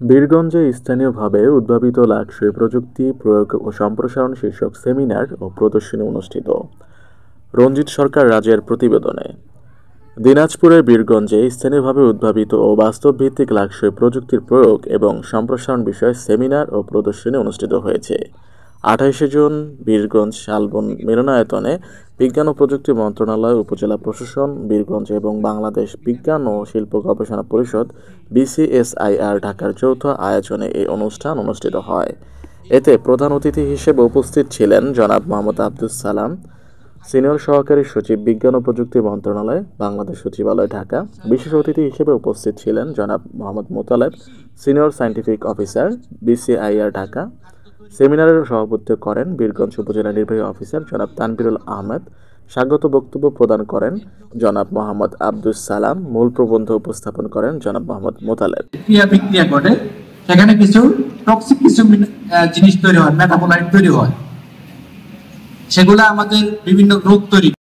বীরগঞ্জে স্থানীয়ভাবে উদ্ভাবিত লাক্সই প্রযুক্তি প্রয়োগ ও সম্প্রসারণ শীর্ষক সেমিনার ও প্রদর্শনী অনুষ্ঠিত। রঞ্জিত সরকার রাজের প্রতিবেদনে। দিনাজপুরের বীরগঞ্জে স্থানীয়ভাবে উদ্ভাবিত ও বাস্তবভিত্তিক লাক্সই প্রযুক্তির প্রয়োগ এবং সম্প্রসারণ বিষয়ে সেমিনার ও প্রদর্শনী অনুষ্ঠিত হয়েছে। 28 জুন বীরগঞ্জ শালবন মিলনায়তনে বিজ্ঞান ও প্রযুক্তি মন্ত্রণালয়, উপজেলা প্রশাসন, বীরগঞ্জ এবং বাংলাদেশ বিজ্ঞান ও শিল্প গবেষণা পরিষদ BCSIR ঢাকার যৌথ আয়োজনে এই অনুষ্ঠান অনুষ্ঠিত হয়। এতে প্রধান অতিথি হিসেবে উপস্থিত ছিলেন জনাব মোহাম্মদ আব্দুস সালাম, সিনিয়র সহকারী সচিব, বিজ্ঞান ও প্রযুক্তি মন্ত্রণালয়, বাংলাদেশ সচিবালয়, ঢাকা। বিশেষ অতিথি হিসেবে উপস্থিত ছিলেন জনাব Mohammad Motaleb, senior scientific officer, BCIR, Dhaka. সেমিনারের সভাপতিত্ব করেন বীরগঞ্জ উপজেলা নির্বাহী অফিসার জনাব তানভীরুল আহমেদ। স্বাগত বক্তব্য প্রদান করেন জনাব মোহাম্মদ আব্দুস সালাম। মূল প্রবন্ধ উপস্থাপন করেন জনাব মোহাম্মদ মোতালেব। ক্রিয়া বিক্রিয়া ঘটে, সেখানে কিছু টক্সিক কিছু জিনিস তৈরি হয়, মেটাবোলাইট তৈরি হয়, সেগুলো আমাদের বিভিন্ন রোগ তৈরি